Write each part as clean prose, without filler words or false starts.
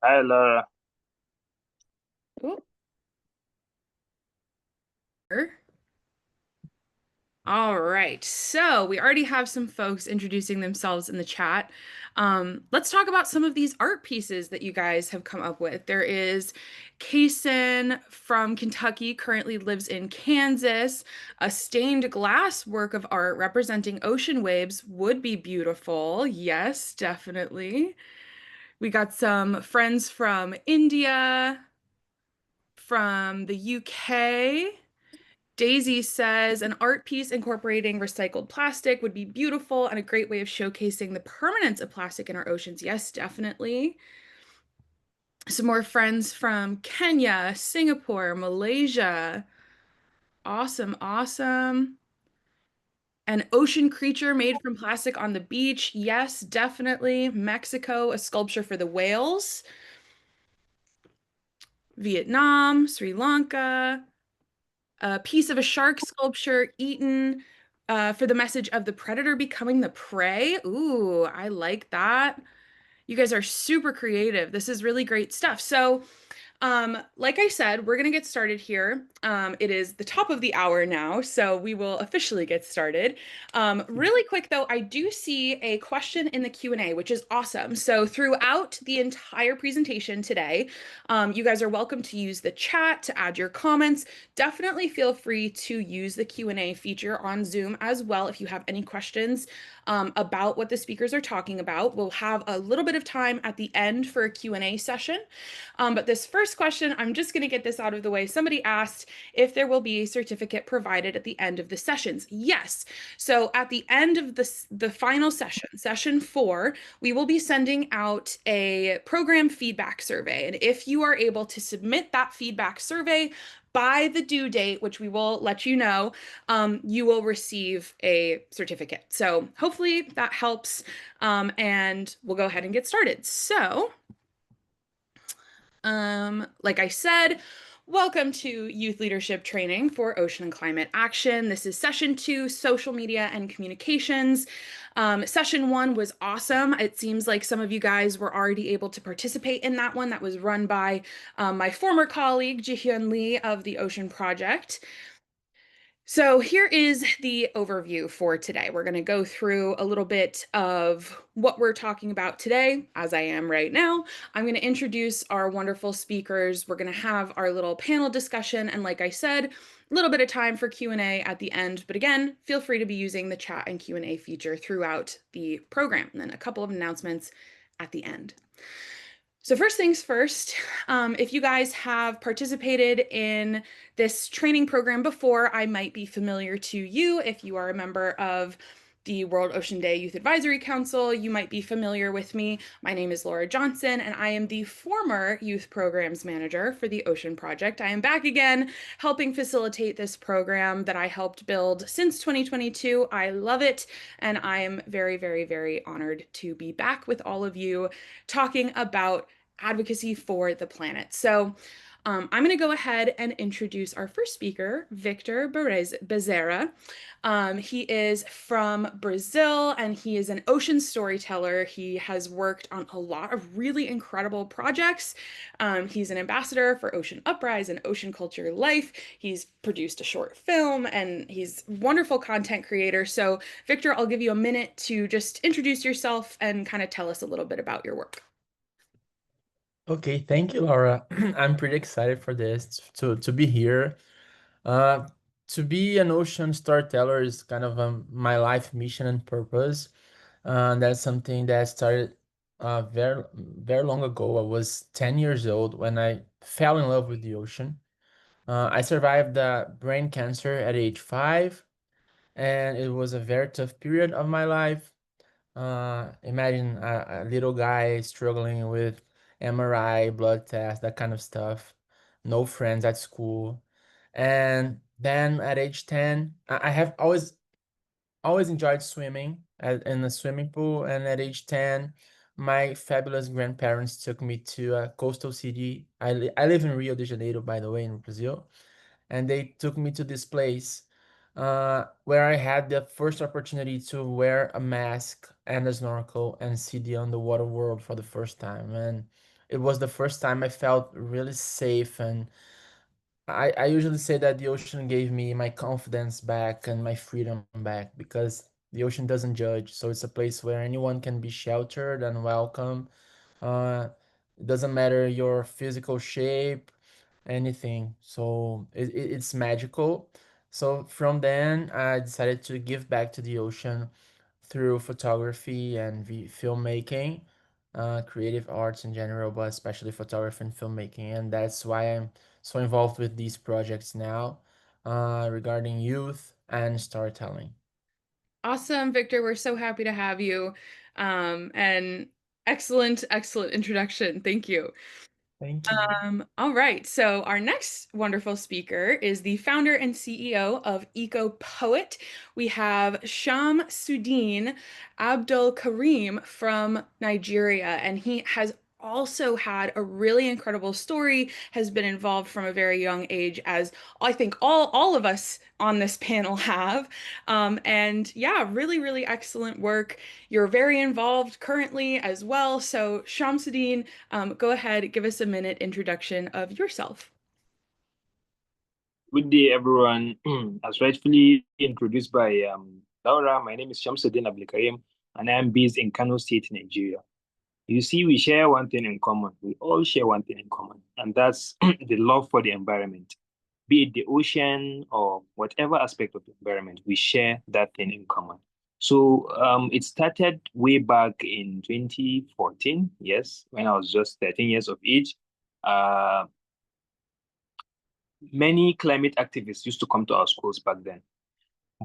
Hi, Laura. Ooh. All right. So we already have some folks introducing themselves in the chat. Let's talk about some of these art pieces that you guys have come up with. There is Kaysen from Kentucky, currently lives in Kansas. A stained glass work of art representing ocean waves would be beautiful. Yes, definitely. We got some friends from India, from the UK. Daisy says an art piece incorporating recycled plastic would be beautiful and a great way of showcasing the permanence of plastic in our oceans. Yes, definitely. Some more friends from Kenya, Singapore, Malaysia. Awesome, awesome. An ocean creature made from plastic on the beach. Yes, definitely. Mexico, a sculpture for the whales. Vietnam, Sri Lanka. A piece of a shark sculpture eaten for the message of the predator becoming the prey. Ooh, I like that. You guys are super creative. This is really great stuff. So, like I said, we're gonna get started here. It is the top of the hour now, so we will officially get started. Really quick though, I do see a question in the Q&A, which is awesome. So throughout the entire presentation today, you guys are welcome to use the chat to add your comments. Definitely feel free to use the Q&A feature on Zoom as well if you have any questions about what the speakers are talking about. We'll have a little bit of time at the end for a Q&A session. But this first question, I'm just going to get this out of the way. Somebody asked if there will be a certificate provided at the end of the sessions. Yes. So at the end of the final session, session 4, we will be sending out a program feedback survey. And if you are able to submit that feedback survey by the due date, which we will let you know, you will receive a certificate. So hopefully that helps. And we'll go ahead and get started. So, like I said, welcome to Youth Leadership Training for Ocean and Climate Action. This is session 2, social media and communications. Session 1 was awesome. It seems like some of you guys were already able to participate in that one. That was run by my former colleague, Jihyun Lee of the Ocean Project. So here is the overview for today. We're going to go through a little bit of what we're talking about today, as I am right now. I'm going to introduce our wonderful speakers. We're going to have our little panel discussion, and like I said, a little bit of time for Q&A at the end. But again, feel free to be using the chat and Q&A feature throughout the program, and then a couple of announcements at the end. So first things first, if you guys have participated in this training program before, I might be familiar to you. If you are a member of the World Ocean Day Youth Advisory Council, you might be familiar with me. My name is Laura Johnson, and I am the former Youth Programs Manager for the Ocean Project. I am back again helping facilitate this program that I helped build since 2022. I love it, and I am very, very, very honored to be back with all of you talking about advocacy for the planet. So I'm going to go ahead and introduce our first speaker, Victor Bezerra. He is from Brazil and he is an ocean storyteller. He has worked on a lot of really incredible projects. He's an ambassador for Ocean Uprise and Ocean Culture Life. He's produced a short film and he's a wonderful content creator. So, Victor, I'll give you a minute to just introduce yourself and kind of tell us a little bit about your work. Okay, thank you, Laura. I'm pretty excited for this to be here. Uh, to be an ocean storyteller is kind of my life mission and purpose. That's something that started very very long ago. I was 10 years old when I fell in love with the ocean. I survived brain cancer at age 5, and it was a very tough period of my life. Imagine a little guy struggling with MRI, blood test, that kind of stuff. No friends at school. And then at age 10, I have always enjoyed swimming in the swimming pool. And at age 10, my fabulous grandparents took me to a coastal city. I live in Rio de Janeiro, by the way, in Brazil, and they took me to this place where I had the first opportunity to wear a mask and a snorkel and see the underwater world for the first time. And it was the first time I felt really safe. And I usually say that the ocean gave me my confidence back and my freedom back, because the ocean doesn't judge. So it's a place where anyone can be sheltered and welcome. It doesn't matter your physical shape, anything. So it's magical. So from then, I decided to give back to the ocean through photography and filmmaking, creative arts in general, but especially photography and filmmaking. And that's why I'm so involved with these projects now, regarding youth and storytelling. Awesome, Victor. We're so happy to have you. And excellent, excellent introduction. Thank you. Thank you. All right. So our next wonderful speaker is the founder and CEO of Eco Poet. We have Shamsuddeen Abdulkareem from Nigeria, and he has also had a really incredible story, has been involved from a very young age, as I think all of us on this panel have. And yeah, really, really excellent work. You're very involved currently as well. So Shamsuddin, go ahead, give us a minute introduction of yourself. Good day, everyone. As rightfully introduced by Laura, my name is Shamsuddeen Abdulkareem, and I am based in Kano State, Nigeria. You see, we share one thing in common. We all share one thing in common, and that's the love for the environment. Be it the ocean or whatever aspect of the environment, we share that thing in common. So it started way back in 2014, yes, when I was just 13 years of age. Uh, Many climate activists used to come to our schools back then,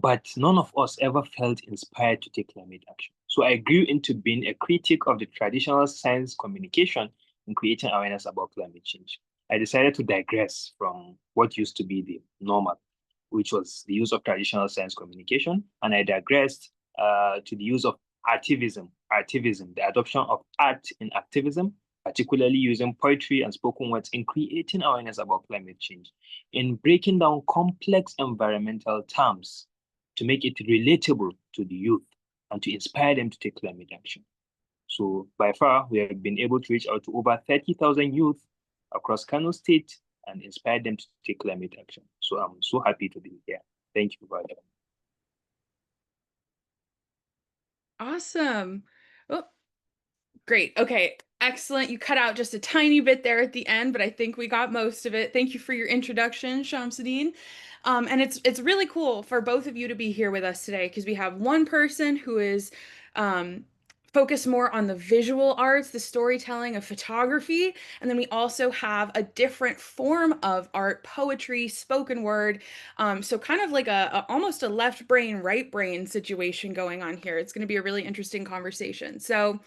but none of us ever felt inspired to take climate action. So I grew into being a critic of the traditional science communication in creating awareness about climate change. I decided to digress from what used to be the normal, which was the use of traditional science communication, and I digressed to the use of artivism, the adoption of art in activism, particularly using poetry and spoken words in creating awareness about climate change, in breaking down complex environmental terms to make it relatable to the youth and to inspire them to take climate action. So by far, we have been able to reach out to over 30,000 youth across Kano State and inspire them to take climate action. So I'm so happy to be here. Thank you very much. Awesome. Oh, great. Okay. Excellent. You cut out just a tiny bit there at the end, but I think we got most of it. Thank you for your introduction, Shamsuddin. And it's really cool for both of you to be here with us today, because we have one person who is um, focused more on the visual arts, the storytelling of photography, and then we also have a different form of art, poetry, spoken word. So kind of like almost a left brain, right brain situation going on here. It's going to be a really interesting conversation. So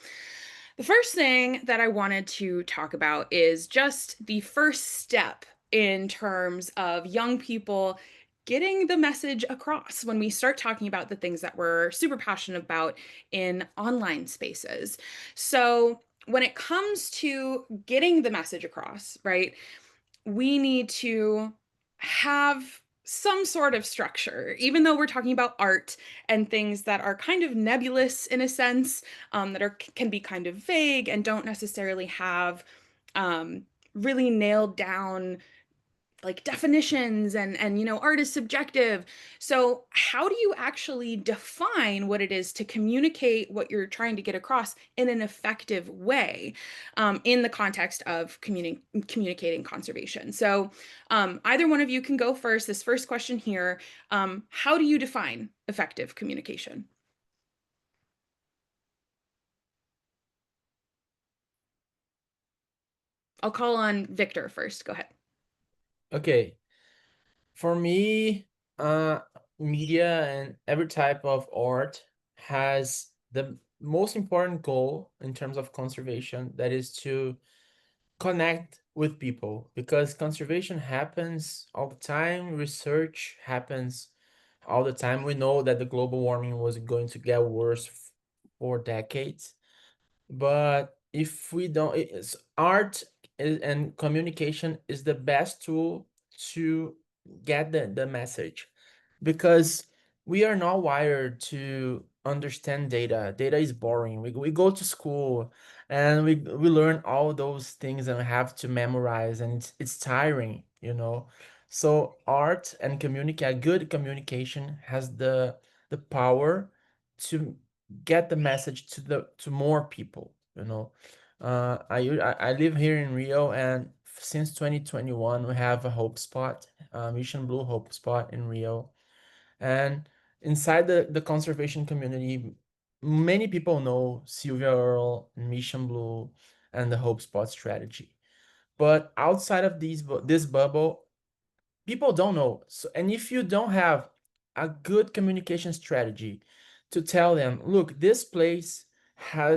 the first thing that I wanted to talk about is just the first step in terms of young people getting the message across when we start talking about the things that we're super passionate about in online spaces. So, when it comes to getting the message across, right, we need to have some sort of structure, even though we're talking about art and things that are kind of nebulous in a sense, that are can be kind of vague and don't necessarily have um, really nailed down like definitions, and art is subjective. So how do you actually define what it is to communicate what you're trying to get across in an effective way, in the context of communicating conservation? So either one of you can go first. This first question here, how do you define effective communication? I'll call on Victor first. Go ahead. Okay. For me, uh, media and every type of art has the most important goal in terms of conservation, that is to connect with people, because conservation happens all the time, research happens all the time. We know that the global warming was going to get worse for decades, but if we don't, art and communication is the best tool to get the message, because we are not wired to understand data. Data is boring. We go to school and we learn all those things and have to memorize, and it's tiring, so art and communicate good communication has the power to get the message to more people. I live here in Rio, and since 2021 we have a hope spot, Mission Blue Hope Spot in Rio. And inside the conservation community, many people know Sylvia Earle, Mission Blue, and the Hope Spot strategy. But outside of this bubble, people don't know. So, and if you don't have a good communication strategy to tell them, look, this place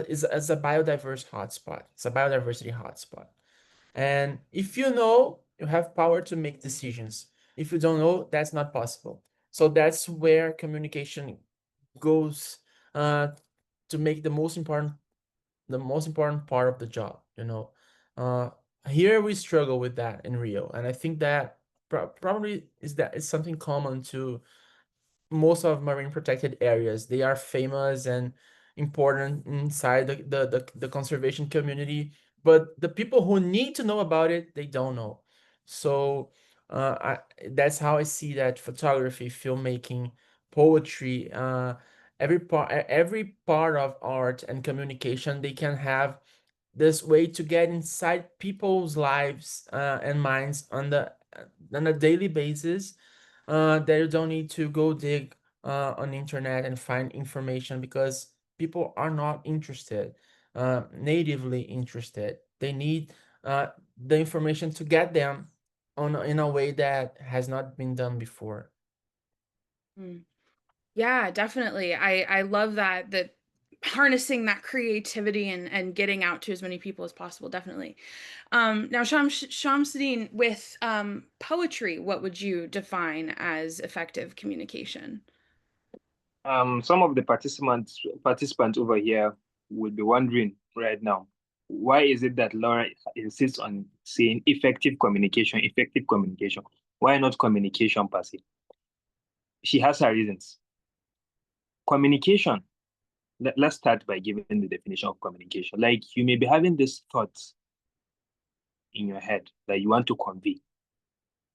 is a biodiverse hotspot. It's a biodiversity hotspot. And if you know, you have power to make decisions. If you don't know, that's not possible. So that's where communication goes, uh, to make the most important part of the job. Uh, Here we struggle with that in Rio, and I think that probably is something common to most of marine protected areas. They are famous and important inside the conservation community, but the people who need to know about it, they don't know. So that's how I see that photography, filmmaking, poetry, every part of art and communication, they can have this way to get inside people's lives and minds on a daily basis, that you don't need to go dig on the internet and find information, because people are not interested, natively interested. They need uh, the information to get them in a way that has not been done before. Mm. Yeah, definitely. I love that harnessing that creativity and getting out to as many people as possible, definitely. Now, Shamsuddin, with poetry, what would you define as effective communication? Some of the participants over here will be wondering right now, why is it that Laura insists on saying effective communication, effective communication? Why not communication per se? She has her reasons. Communication, let's start by giving the definition of communication. Like, you may be having these thoughts in your head that you want to convey,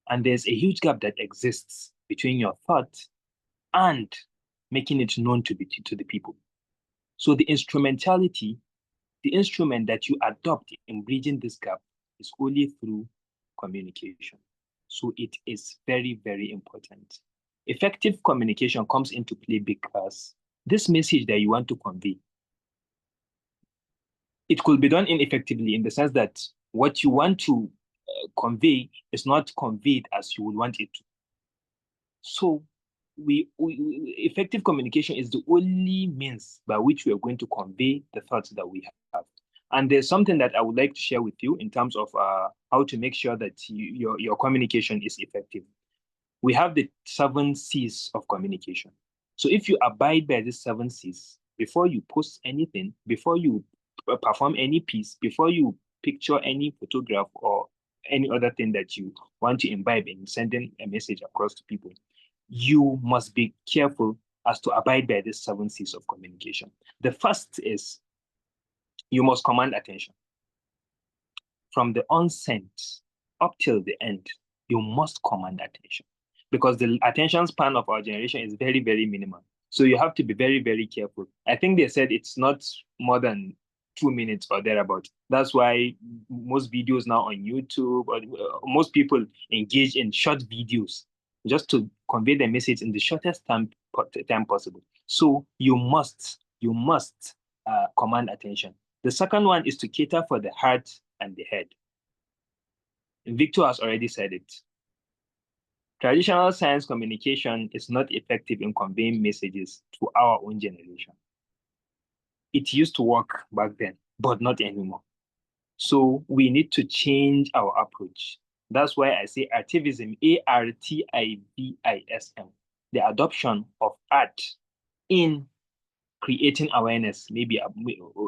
and there's a huge gap that exists between your thoughts and making it known to the people. So the instrumentality, the instrument that you adopt in bridging this gap is only through communication. So it is very, very important. Effective communication comes into play because this message that you want to convey, it could be done ineffectively in the sense that what you want to convey is not conveyed as you would want it to. So effective communication is the only means by which we are going to convey the thoughts that we have. And there's something that I would like to share with you in terms of how to make sure that your communication is effective. We have the 7 C's of communication. So if you abide by these 7 C's, before you post anything, before you perform any piece, before you picture any photograph or any other thing that you want to imbibe in sending a message across to people, you must be careful as to abide by these 7 C's of communication. The first is you must command attention. From the onset up till the end, you must command attention, because the attention span of our generation is very, very minimal. So you have to be very, very careful. I think they said it's not more than 2 minutes or thereabout. That's why most videos now on YouTube, or most people engage in short videos just to convey the message in the shortest time possible. So you must command attention. The second one is to cater for the heart and the head. Victor has already said it. Traditional science communication is not effective in conveying messages to our own generation. It used to work back then, but not anymore. So we need to change our approach. That's why I say artivism, ARTIVISM, the adoption of art in creating awareness, maybe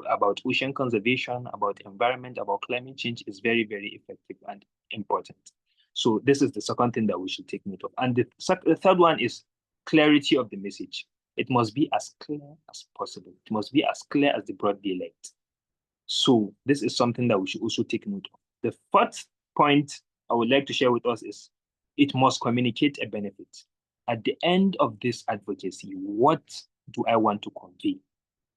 about ocean conservation, about environment, about climate change, is very, very effective and important. So this is the second thing that we should take note of. And the third one is clarity of the message. It must be as clear as possible. It must be as clear as the broad daylight. So this is something that we should also take note of. The fourth point I would like to share with us is it must communicate a benefit. At the end of this advocacy, what do I want to convey?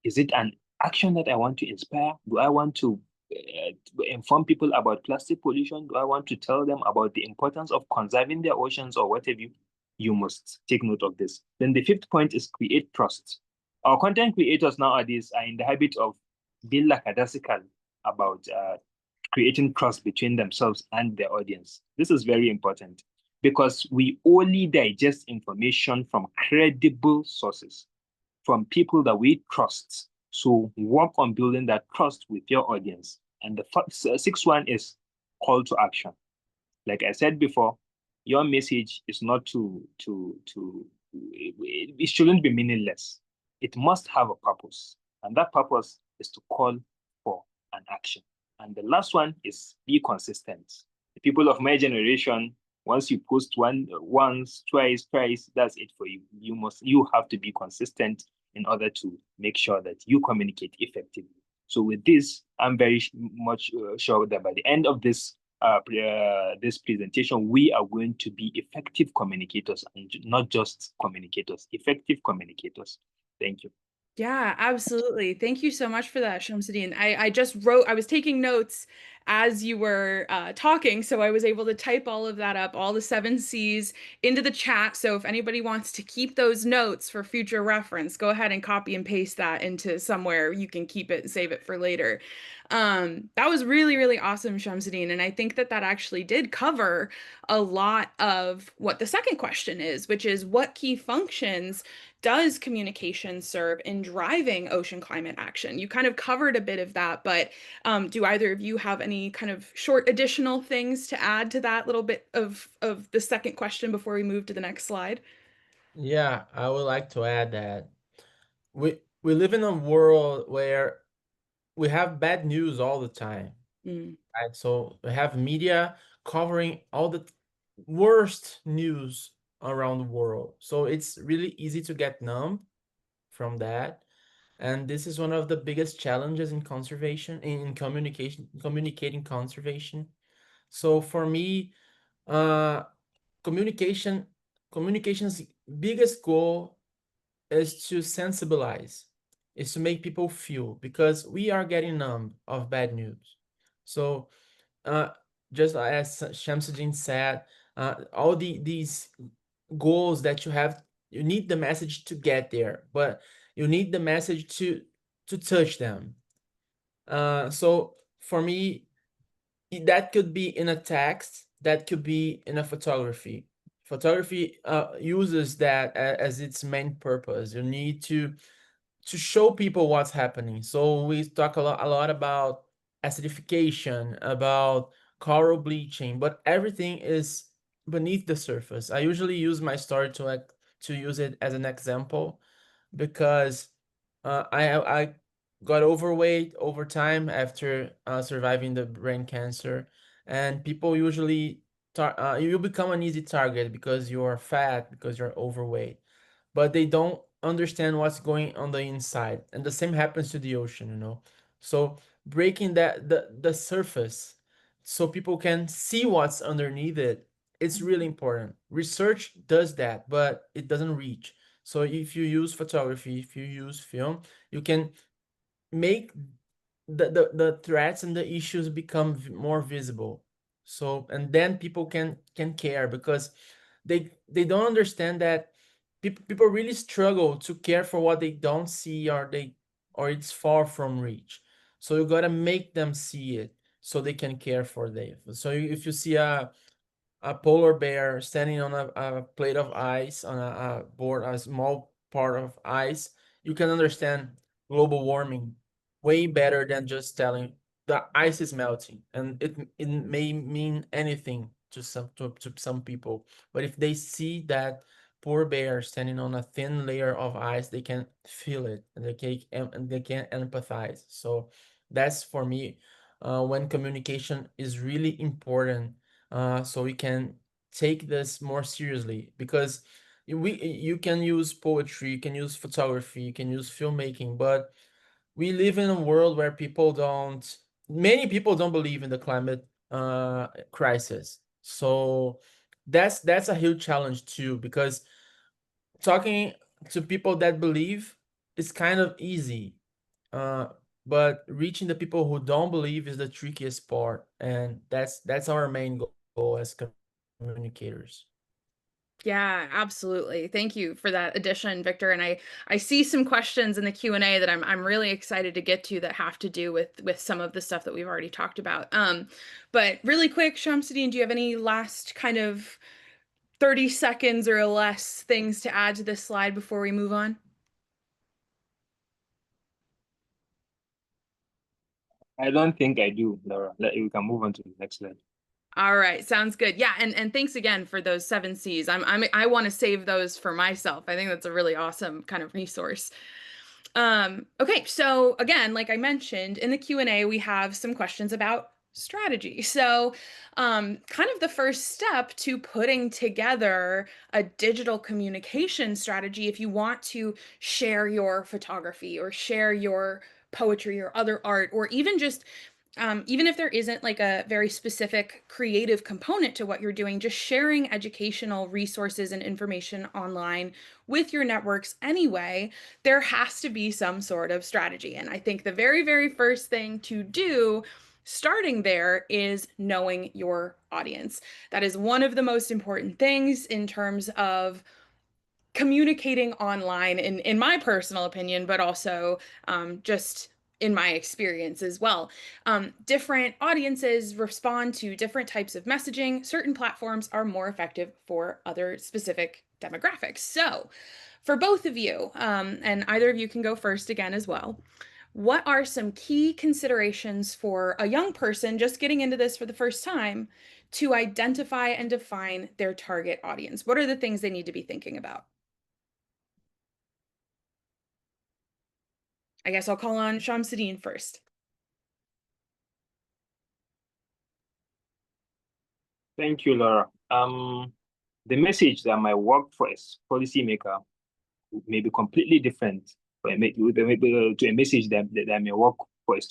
Is it an action that I want to inspire? Do I want to inform people about plastic pollution? Do I want to tell them about the importance of conserving their oceans or whatever? You must take note of this. Then the fifth point is create trust. Our content creators nowadays are in the habit of being lackadaisical about creating trust between themselves and their audience. This is very important because we only digest information from credible sources, from people that we trust. So work on building that trust with your audience. And the sixth one is call to action. Like I said before, your message is not it shouldn't be meaningless. It must have a purpose. And that purpose is to call for an action. And the last one is be consistent. The people of my generation, once you post once, twice, that's it for you. You have to be consistent in order to make sure that you communicate effectively. So with this, I'm very much sure that by the end of this presentation, we are going to be effective communicators and not just communicators, effective communicators. Thank you. Yeah, absolutely. Thank you so much for that, Shamsuddin. I just wrote, I was taking notes as you were talking, so I was able to type all of that up, all the 7 C's into the chat. So if anybody wants to keep those notes for future reference, go ahead and copy and paste that into somewhere you can keep it and save it for later. That was really, really awesome, Shamsuddin. And I think that that actually did cover a lot of what the second question is, which is what key functions does communication serve in driving ocean climate action? You kind of covered a bit of that, but do either of you have any kind of short additional things to add to that little bit of the second question before we move to the next slide? Yeah, I would like to add that we live in a world where we have bad news all the time, Mm, right? So we have media covering all the worst news around the world. So it's really easy to get numb from that. And this is one of the biggest challenges in conservation, in communication, communicating conservation. So for me, uh, communication, communication's biggest goal is to sensibilize, is to make people feel, because we are getting numb of bad news. So uh, just as Shamsuddin said, all these goals that you have, you need the message to get there, but you need the message to touch them. So for me, that could be in a text, that could be in a photography. Photography uses that as its main purpose. You need to show people what's happening. So we talk a lot about acidification, about coral bleaching, but everything is beneath the surface. I usually use my story to use it as an example, because I got overweight over time after surviving the brain cancer, and people usually you become an easy target because you are fat, because you're overweight, but they don't understand what's going on the inside. And the same happens to the ocean, you know. So breaking that the surface so people can see what's underneath it, it's really important. Research does that, but it doesn't reach. So if you use photography, if you use film, you can make the threats and the issues become more visible. So and then people can care, because they don't understand that people really struggle to care for what they don't see, or it's far from reach. So you got to make them see it so they can care for them. So if you see a polar bear standing on a plate of ice, on a board, a small part of ice, you can understand global warming way better than just telling the ice is melting. And it may mean anything to some people, but if they see that poor bear standing on a thin layer of ice, they can feel it, and they can empathize. So that's for me, when communication is really important, so we can take this more seriously, because you can use poetry, you can use photography, you can use filmmaking, but we live in a world where many people don't believe in the climate crisis. So that's a huge challenge too, because talking to people that believe is kind of easy, uh, but reaching the people who don't believe is the trickiest part, and that's our main goal as communicators. Yeah, absolutely. Thank you for that addition, Victor. And I see some questions in the Q&A that I'm really excited to get to that have to do with some of the stuff that we've already talked about. But really quick, Shamsuddin, do you have any last kind of 30 seconds or less things to add to this slide before we move on? I don't think I do, Laura. We can move on to the next slide. All right, sounds good. Yeah, and thanks again for those 7 C's. I want to save those for myself. I think that's a really awesome kind of resource. Okay, so again, like I mentioned in the Q&A, we have some questions about strategy. So, kind of the first step to putting together a digital communication strategy, if you want to share your photography or share your poetry or other art, or even just even if there isn't like a very specific creative component to what you're doing, just sharing educational resources and information online with your networks anyway, there has to be some sort of strategy. And I think the very, very first thing to do starting there is knowing your audience. That is one of the most important things in terms of communicating online, in my personal opinion, but also just in my experience as well. Different audiences respond to different types of messaging. Certain platforms are more effective for other specific demographics. So, for both of you, and either of you can go first again as well, what are some key considerations for a young person just getting into this for the first time to identify and define their target audience? What are the things they need to be thinking about? I guess I'll call on Shamsuddeen first. Thank you, Laura. The message that might work for a policymaker may be completely different to a message that may work for a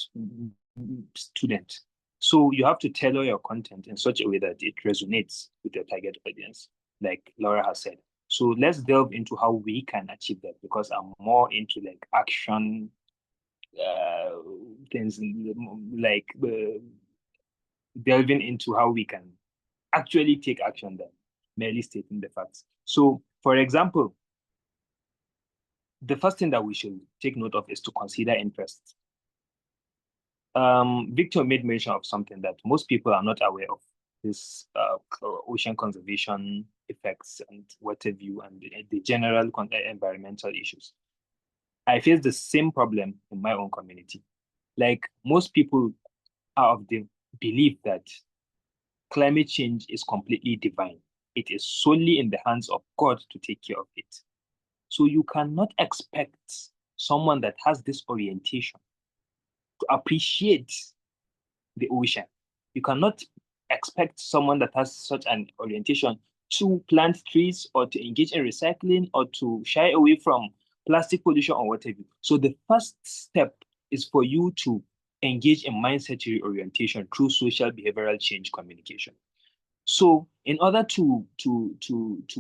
student. So you have to tailor your content in such a way that it resonates with your target audience, like Laura has said. So let's delve into how we can achieve that, because I'm more into like action things, like delving into how we can actually take action than merely stating the facts. So, for example, the first thing that we should take note of is to consider interests. Victor made mention of something that most people are not aware of: this ocean conservation effects and water view and the general environmental issues. I face the same problem in my own community. Like, most people are of the belief that climate change is completely divine. It is solely in the hands of God to take care of it. So you cannot expect someone that has this orientation to appreciate the ocean. You cannot expect someone that has such an orientation to plant trees or to engage in recycling or to shy away from plastic pollution or whatever. So the first step is for you to engage in mindset reorientation through social behavioral change communication. So in order to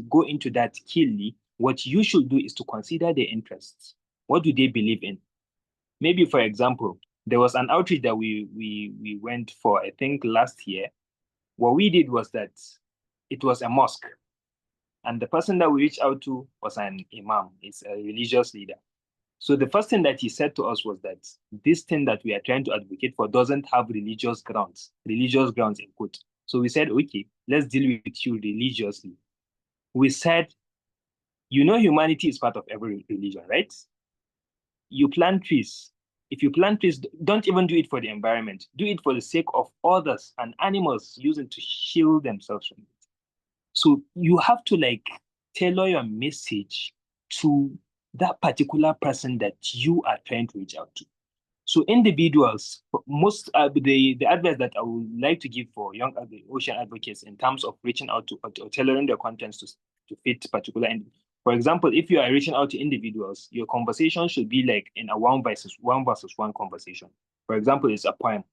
go into that keenly, what you should do is to consider their interests. What do they believe in? Maybe, for example, there was an outreach that we went for, I think last year. What we did was that it was a mosque, and the person that we reached out to was an imam. It's a religious leader. So the first thing that he said to us was that this thing that we are trying to advocate for doesn't have religious grounds in quote. So we said, okay, let's deal with you religiously. We said, you know, humanity is part of every religion, right? You plant trees. If you plant trees, don't even do it for the environment. Do it for the sake of others and animals using to shield themselves from it. So you have to like tailor your message to that particular person that you are trying to reach out to. So individuals, most the advice that I would like to give for young ocean advocates in terms of reaching out to or tailoring their contents to fit particular For example, if you are reaching out to individuals, your conversation should be like in a one versus one conversation. For example, it's a poem.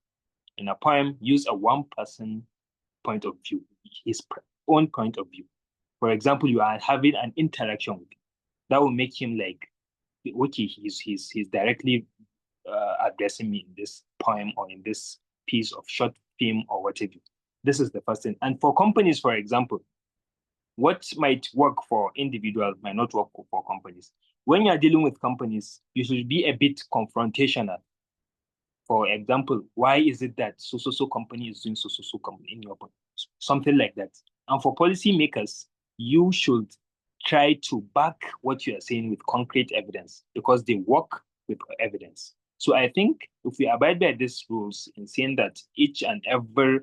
In a poem, use a one person point of view, his own point of view. For example, you are having an interaction with him. That will make him like, okay, he's directly addressing me in this poem or in this piece of short film or whatever. This is the first thing. And for companies, for example, what might work for individuals might not work for companies. When you're dealing with companies, you should be a bit confrontational. For example, why is it that so company is doing so company in your opinion? Something like that. And for policymakers, you should try to back what you are saying with concrete evidence because they work with evidence. So I think if we abide by these rules in saying that each and every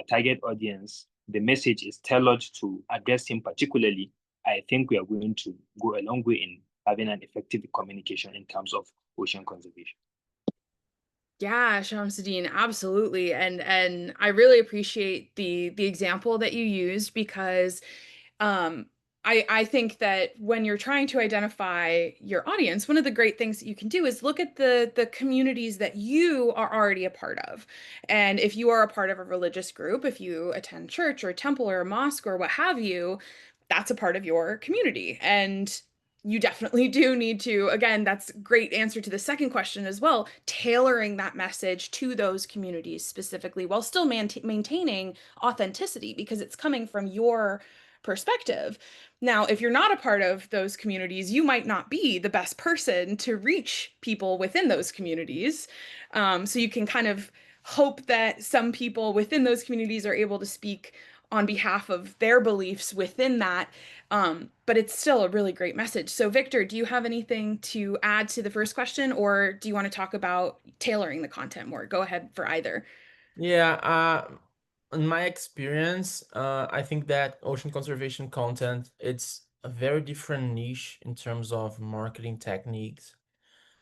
target audience, the message is tailored to address him particularly, I think we are going to go a long way in having an effective communication in terms of ocean conservation. Yeah, Shamsuddin, absolutely. And I really appreciate the example that you used because um I think that when you're trying to identify your audience, one of the great things that you can do is look at the communities that you are already a part of. And if you are a part of a religious group, if you attend church or a temple or a mosque or what have you, that's a part of your community. And you definitely do need to, again, that's a great answer to the second question as well, tailoring that message to those communities specifically while still maintaining authenticity because it's coming from your perspective. Now, if you're not a part of those communities, you might not be the best person to reach people within those communities. So you can kind of hope that some people within those communities are able to speak on behalf of their beliefs within that. But it's still a really great message. So, Victor, do you have anything to add to the first question, or do you want to talk about tailoring the content more? Go ahead for either. Yeah, in my experience, I think that ocean conservation content, it's a very different niche in terms of marketing techniques.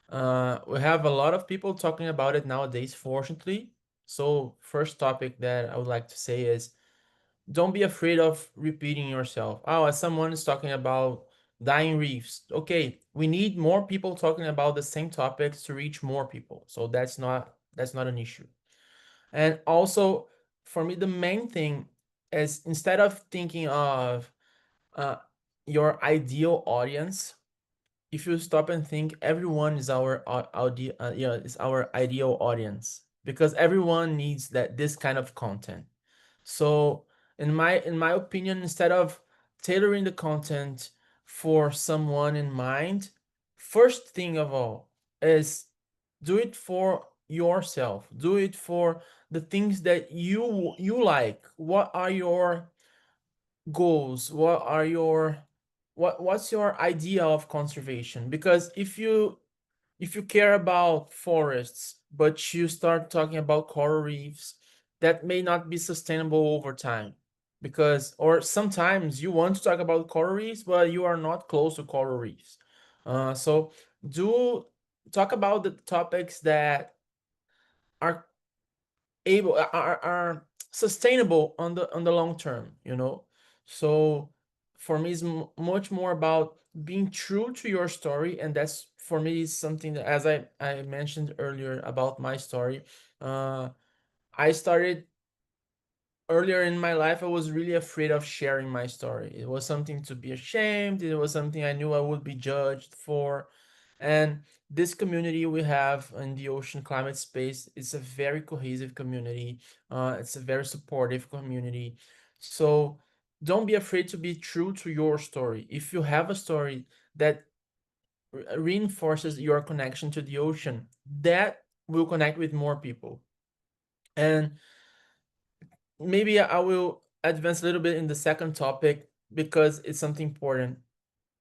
We have a lot of people talking about it nowadays, fortunately. So first topic that I would like to say is don't be afraid of repeating yourself. Oh, as someone is talking about dying reefs. Okay, we need more people talking about the same topics to reach more people. So that's not an issue. And also, for me, the main thing is instead of thinking of uh, your ideal audience, if you stop and think, everyone is our yeah, is our ideal audience because everyone needs this kind of content. So, in my opinion, instead of tailoring the content for someone in mind, first thing of all is do it for yourself. Do it for the things that you like. What are your goals? What's your idea of conservation? Because if you care about forests, but you start talking about coral reefs, that may not be sustainable over time. Because, or sometimes you want to talk about coral reefs, but you are not close to coral reefs. So do talk about the topics that are are sustainable on the long term, so for me it's much more about being true to your story, and that's for me is something that, as I mentioned earlier about my story, uh I started earlier in my life. I was really afraid of sharing my story. It was something to be ashamed. It was something I knew I would be judged for. And this community we have in the ocean climate space is a very cohesive community. It's a very supportive community. So don't be afraid to be true to your story. If you have a story that reinforces your connection to the ocean, that will connect with more people. And maybe I will advance a little bit in the second topic because it's something important.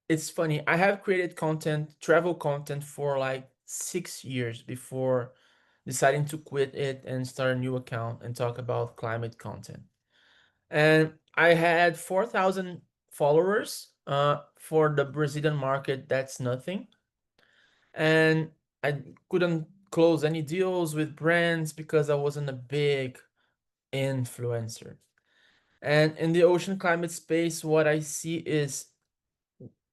It's funny. I have created content, travel content for like 6 years before deciding to quit it and start a new account and talk about climate content. And I had 4,000 followers. For the Brazilian market, that's nothing. And I couldn't close any deals with brands because I wasn't a big influencer. And in the ocean climate space, what I see is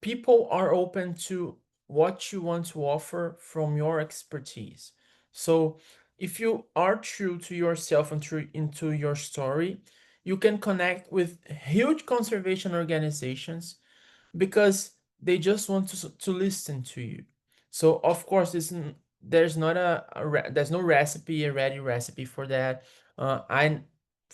people are open to what you want to offer from your expertise. So if you are true to yourself and true into your story, you can connect with huge conservation organizations because they just want to listen to you. So of course, there's not there's no recipe, a ready recipe for that. I,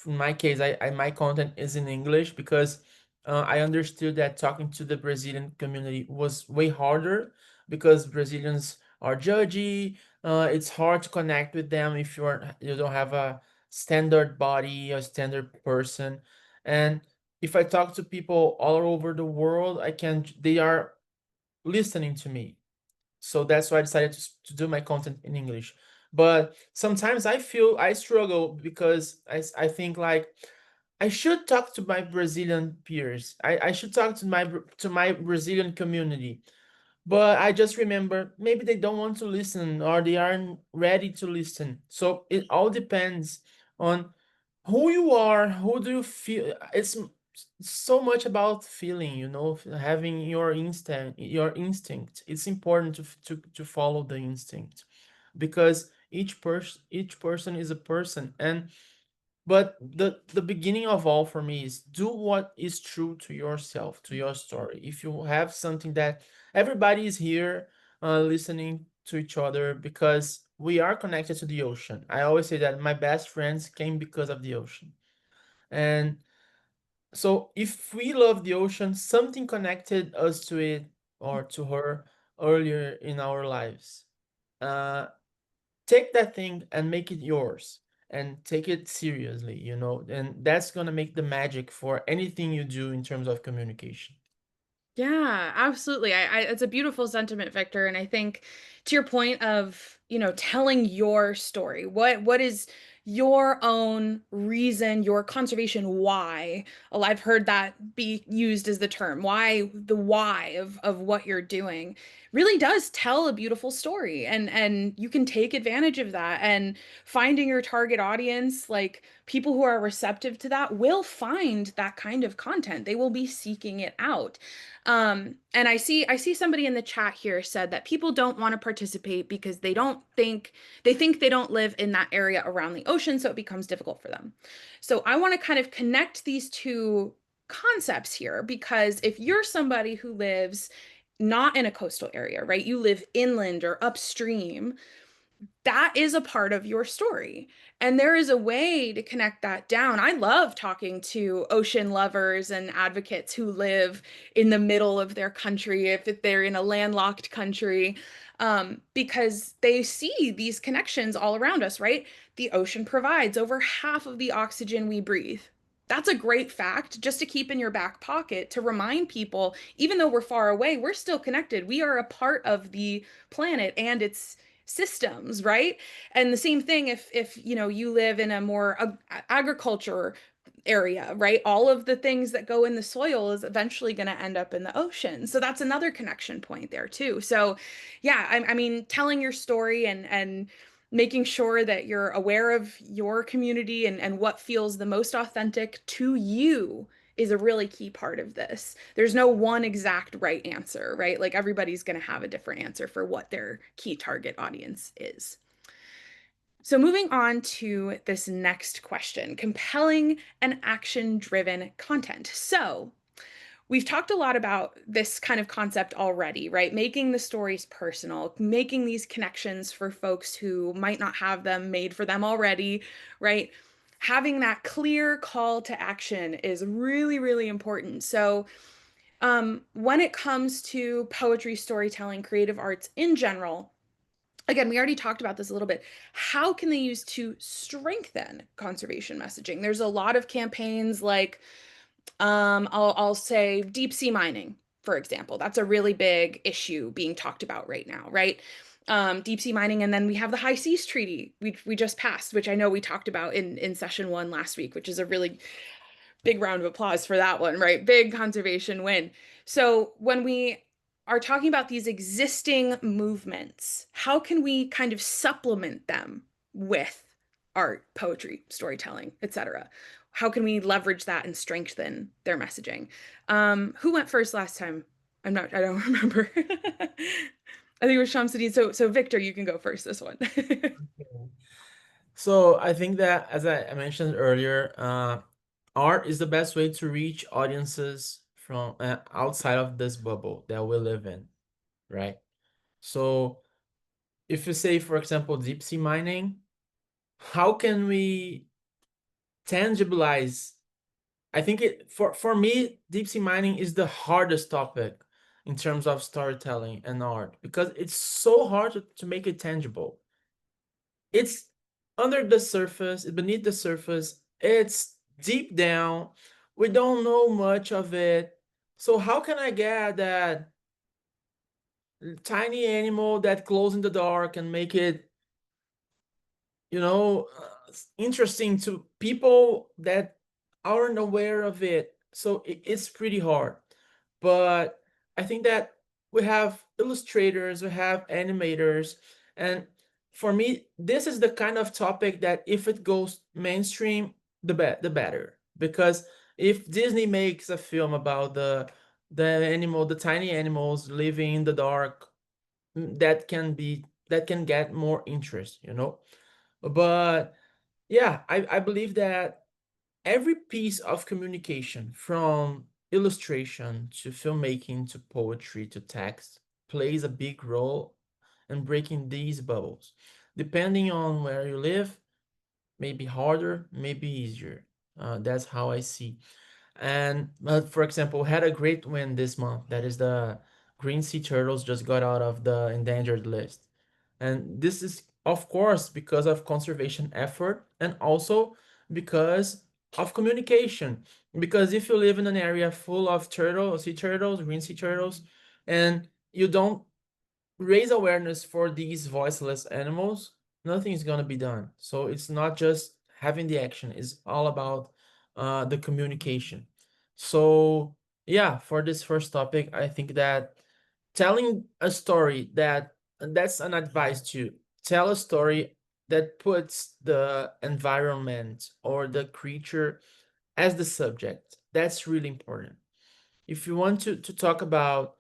in my case, my content is in English because I understood that talking to the Brazilian community was way harder because Brazilians are judgy. It's hard to connect with them if you don't have a standard body, a standard person, and if I talk to people all over the world, they are listening to me. So that's why I decided to do my content in English. But sometimes I struggle because I think like I should talk to my Brazilian peers. I should talk to my Brazilian community. But I just remember maybe they don't want to listen or they aren't ready to listen. So it all depends on who you are, who do you feel. It's so much about feeling, having your instinct. It's important to follow the instinct because each person is a person. And but the beginning of all for me is do what is true to yourself, to your story. If you have something that everybody is here listening to each other because we are connected to the ocean. I always say that my best friends came because of the ocean. And so if we love the ocean, something connected us to it or to her earlier in our lives. Uh, Take that thing and make it yours and take it seriously, and that's going to make the magic for anything you do in terms of communication. Yeah, absolutely. It's a beautiful sentiment, Victor. And I think to your point of, telling your story, what is your own reason, your conservation why? Well, I've heard that be used as the term, the why of what you're doing really does tell a beautiful story. And you can take advantage of that. And finding your target audience, like people who are receptive to that, will find that kind of content. They will be seeking it out. And I see somebody in the chat here said that people don't want to participate because they think they don't live in that area around the ocean, so it becomes difficult for them. So I want to kind of connect these two concepts here, because if you're somebody who lives not in a coastal area, right? You live inland or upstream, that is a part of your story. And there is a way to connect that down. I love talking to ocean lovers and advocates who live in the middle of their country, if they're in a landlocked country, because they see these connections all around us, right? The ocean provides over half of the oxygen we breathe. That's a great fact just to keep in your back pocket to remind people, even though we're far away, we're still connected. We are a part of the planet and its systems, right? And the same thing if you live in a more agriculture area, right? All of the things that go in the soil is eventually going to end up in the ocean. So that's another connection point there too. So yeah, I mean, telling your story and making sure that you're aware of your community and what feels the most authentic to you is a really key part of this. There's no one exact right answer, right? Like everybody's going to have a different answer for what their key target audience is. So moving on to this next question, compelling and action-driven content. So we've talked a lot about this kind of concept already, right? Making the stories personal, making these connections for folks who might not have them made for them already, right? Having that clear call to action is really, really important. So when it comes to poetry, storytelling, creative arts in general, again, we already talked about this a little bit. How can they use to strengthen conservation messaging? There's a lot of campaigns like I'll say deep sea mining, for example. That's a really big issue being talked about right now, right? Deep sea mining, and then we have the High Seas Treaty we just passed, which I know we talked about in session 1 last week, which is a really big round of applause for that one, right? Big conservation win. So when we are talking about these existing movements, how can we kind of supplement them with art, poetry, storytelling, etc.? How can we leverage that and strengthen their messaging? Who went first last time? I don't remember. I think it was Shamsuddeen. So Victor, you can go first this one. So I think that, as I mentioned earlier, art is the best way to reach audiences from outside of this bubble that we live in, right? So if you say, for example, deep sea mining, how can we tangibilize? I think for me, deep sea mining is the hardest topic in terms of storytelling and art because it's so hard to make it tangible. It's under the surface, beneath the surface, it's deep down. We don't know much of it. So how can I get that tiny animal that glows in the dark and make it, interesting to people that aren't aware of it? So it's pretty hard. But I think that we have illustrators, we have animators, and for me, this is the kind of topic that if it goes mainstream, the better. Because if Disney makes a film about the tiny animals living in the dark, that can get more interest. But yeah, I believe that every piece of communication, from illustration to filmmaking to poetry to text, plays a big role in breaking these bubbles. Depending on where you live, maybe harder, maybe easier. That's how I see. And for example, we had a great win this month. That is the green sea turtles just got out of the endangered list. And this is, of course, because of conservation effort and also because of communication. Because if you live in an area full of sea turtles, green sea turtles, and you don't raise awareness for these voiceless animals, nothing is going to be done. So it's not just having the action, it's all about the communication. So yeah, for this first topic, I think that telling a story that's an advice to tell a story that puts the environment or the creature as the subject. That's really important. If you want to talk about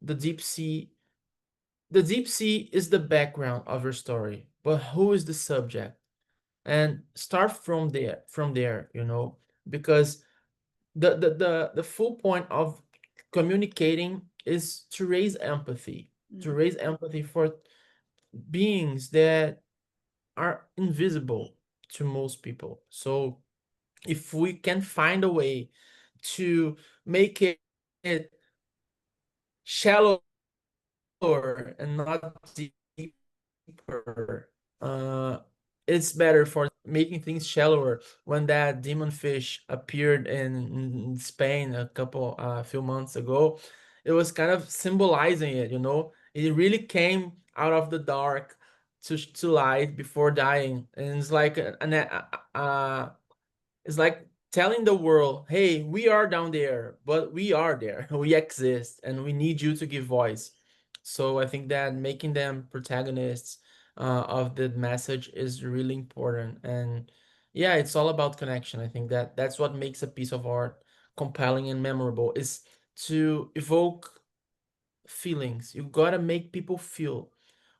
the deep sea, the deep sea is the background of your story, but who is the subject? And start from there, because the full point of communicating is to raise empathy, to Mm. raise empathy for beings that are invisible to most people. So if we can find a way to make it shallower and not deeper, it's better for making things shallower. When that demon fish appeared in Spain a few months ago, it was kind of symbolizing it. It really came out of the dark to light before dying, and it's like it's like telling the world, hey, we are down there, but we are there. We exist, and we need you to give voice. So I think that making them protagonists of the message is really important. And yeah, it's all about connection. I think that that's what makes a piece of art compelling and memorable, is to evoke feelings. You gotta make people feel.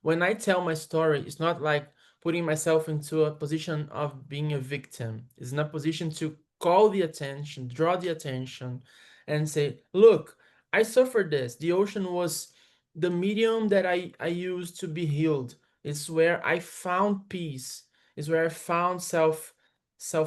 When I tell my story, it's not like putting myself into a position of being a victim. It's in a position to call the attention, draw the attention, and say, look, I suffered this. The ocean was the medium that I used to be healed. It's where I found peace. It's where I found self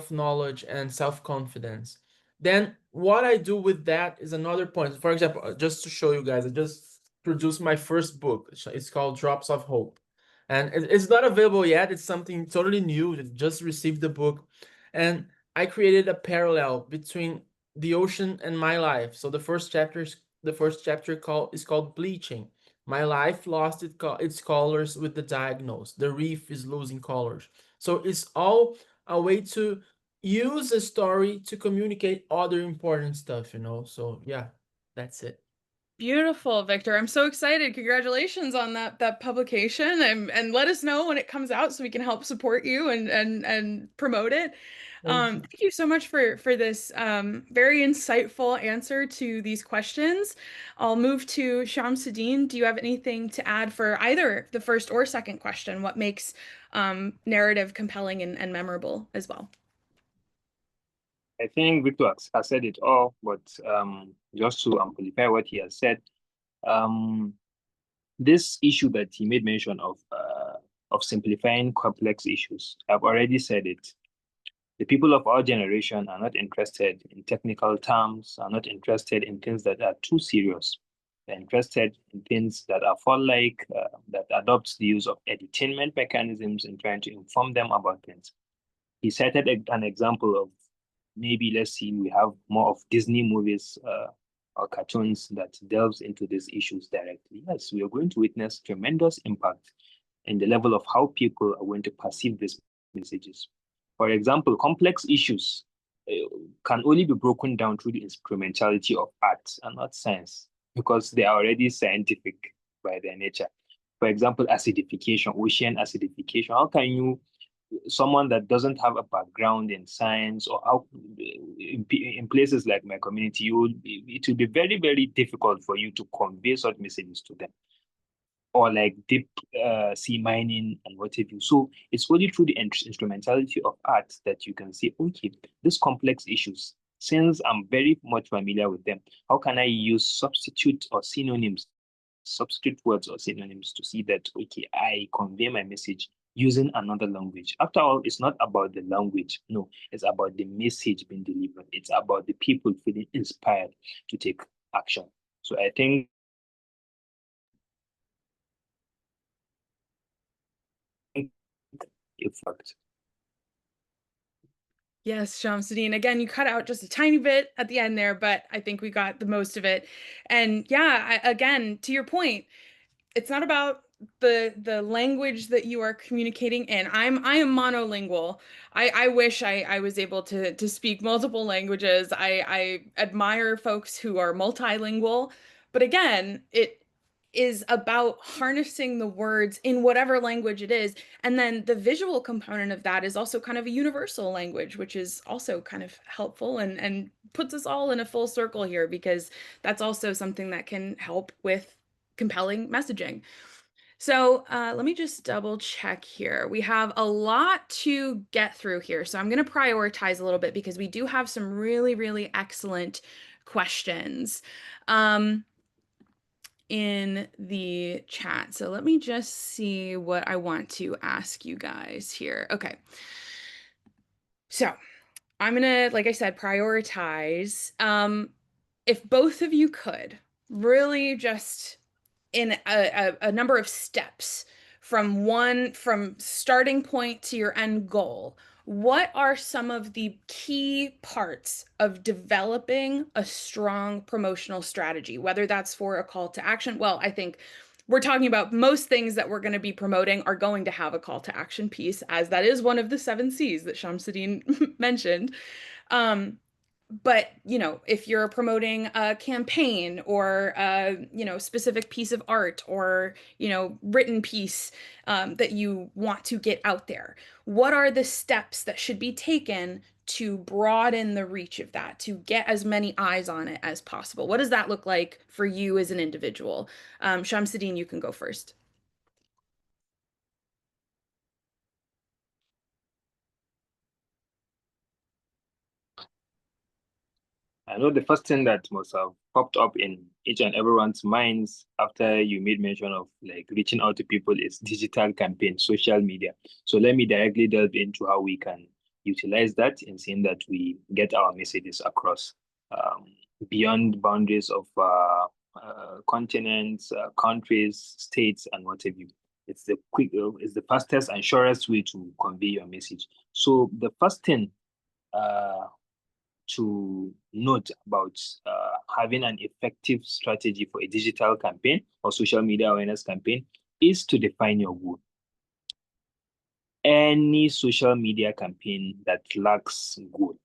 knowledge and self confidence. Then what I do with that is another point. For example, just to show you guys, I just produced my first book. It's called Drops of Hope. And it's not available yet. It's something totally new. I just received the book. And I created a parallel between the ocean and my life. So the first chapter is called Bleaching. My life lost its colors with the diagnose. The reef is losing colors. So it's all a way to use a story to communicate other important stuff. So yeah, that's it. Beautiful, Victor. I'm so excited. Congratulations on that publication, and let us know when it comes out so we can help support you and promote it. Thank you so much for this very insightful answer to these questions. I'll move to Shamsuddeen. Do you have anything to add for either the first or second question? What makes narrative compelling and memorable as well? I think Victor has said it all, but just to amplify what he has said, this issue that he made mention of simplifying complex issues, I've already said it. The people of our generation are not interested in technical terms, are not interested in things that are too serious. They're interested in things that are fun-like, that adopts the use of edutainment mechanisms in trying to inform them about things. He cited an example of maybe, let's see, we have more of Disney movies or cartoons that delves into these issues directly. Yes, we are going to witness tremendous impact in the level of how people are going to perceive these messages. For example, complex issues can only be broken down through the instrumentality of art and not science, because they are already scientific by their nature. For example, acidification, ocean acidification. How can you, someone that doesn't have a background in science or how, in places like my community, it will be very, very difficult for you to convey such messages to them, or like deep sea mining and what have you. So it's only through the instrumentality of art that you can say, okay, these complex issues, since I'm very much familiar with them, how can I use substitute or synonyms, substitute words or synonyms to see that, okay, I convey my message using another language. After all, it's not about the language. No, it's about the message being delivered. It's about the people feeling inspired to take action. So I think effect. Yes, Shamsuddin. Again, you cut out just a tiny bit at the end there, but I think we got the most of it. And yeah, again, to your point, it's not about the language that you are communicating in. I am monolingual. I wish I was able to speak multiple languages. I admire folks who are multilingual, but again, it is about harnessing the words in whatever language it is. And then the visual component of that is also kind of a universal language, which is also kind of helpful and puts us all in a full circle here, because that's also something that can help with compelling messaging. So let me just double check here. We have a lot to get through here. So I'm going to prioritize a little bit because we do have some really, really excellent questions in the chat. So let me just see what I want to ask you guys here. Okay. So I'm going to, like I said, prioritize. If both of you could really just in a number of steps from starting point to your end goal, what are some of the key parts of developing a strong promotional strategy, whether that's for a call to action? Well, I think we're talking about most things that we're going to be promoting are going to have a call to action piece, as that is one of the 7 C's that Shamsuddin mentioned. But, you know, if you're promoting a campaign or a, you know, specific piece of art or, you know, written piece that you want to get out there, what are the steps that should be taken to broaden the reach of that, to get as many eyes on it as possible? What does that look like for you as an individual? Shamsuddin, you can go first. I know the first thing that must have popped up in each and everyone's minds after you made mention of like reaching out to people is digital campaign, social media. So let me directly delve into how we can utilize that in seeing that we get our messages across beyond boundaries of continents, countries, states, and what have you. It's the fastest and surest way to convey your message. So the first thing to note about having an effective strategy for a digital campaign or social media awareness campaign is to define your goal. Any social media campaign that lacks goal,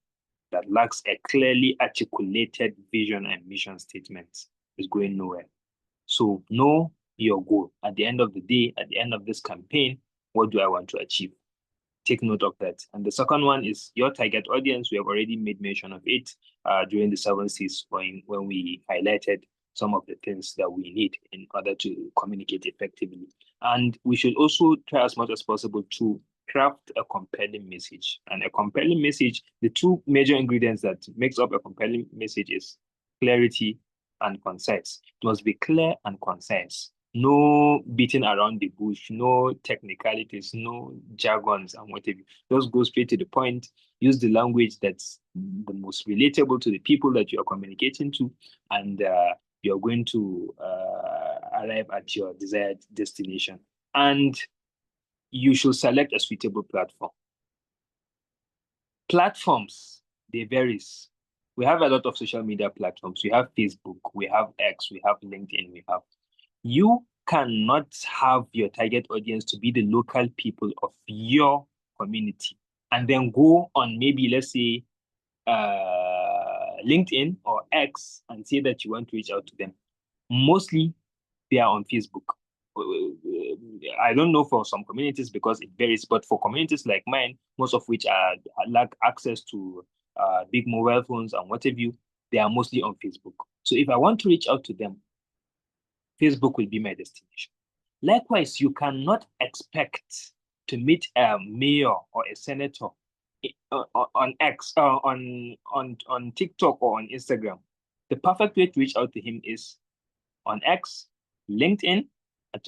that lacks a clearly articulated vision and mission statement is going nowhere. So know your goal. At the end of the day, at the end of this campaign, what do I want to achieve? take note of that. And the second one is your target audience. We have already made mention of it during the 7Cs when we highlighted some of the things that we need in order to communicate effectively. And we should also try as much as possible to craft a compelling message. And a compelling message, the two major ingredients that makes up a compelling message is clarity and concise. It must be clear and concise. No beating around the bush, no technicalities, no jargons and whatever. Just go straight to the point. Use the language that's the most relatable to the people that you are communicating to, and you're going to arrive at your desired destination. And you should select a suitable platform. Platforms, they varies. We have a lot of social media platforms. We have Facebook, we have X, we have LinkedIn, we have. You cannot have your target audience to be the local people of your community and then go on maybe, let's say, LinkedIn or X and say that you want to reach out to them. Mostly, they are on Facebook. I don't know for some communities because it varies, but for communities like mine, most of which lack access to big mobile phones and what have you, they are mostly on Facebook. So if I want to reach out to them, Facebook will be my destination. Likewise, you cannot expect to meet a mayor or a senator on X, on TikTok or on Instagram. The perfect way to reach out to him is on X, LinkedIn,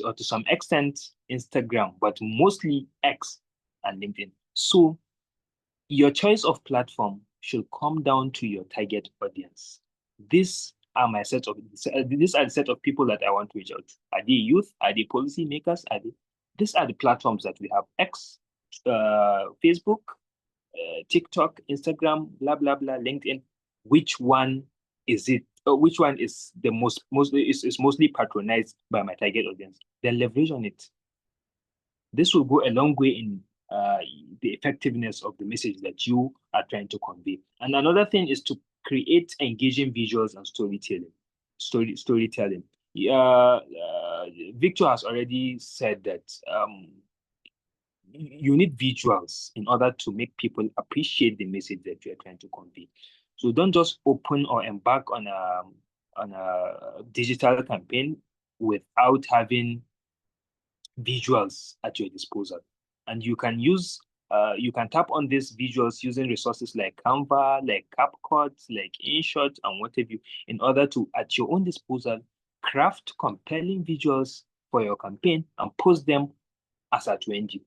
or to some extent Instagram, but mostly X and LinkedIn. So your choice of platform should come down to your target audience. These are the set of people that I want to reach out to. Are they youth? Are they policy makers? These are the platforms that we have: X, Facebook, TikTok, Instagram, blah blah blah, LinkedIn. Which one is it? Which one is the mostly patronized by my target audience? Then leverage on it. This will go a long way in the effectiveness of the message that you are trying to convey. And another thing is to create engaging visuals and storytelling. Victor has already said that you need visuals in order to make people appreciate the message that you are trying to convey. So don't just open or embark on a digital campaign without having visuals at your disposal. And you can tap on these visuals using resources like Canva, like CapCut, like InShot, and what have you, in order to, at your own disposal, craft compelling visuals for your campaign and post them as at when due.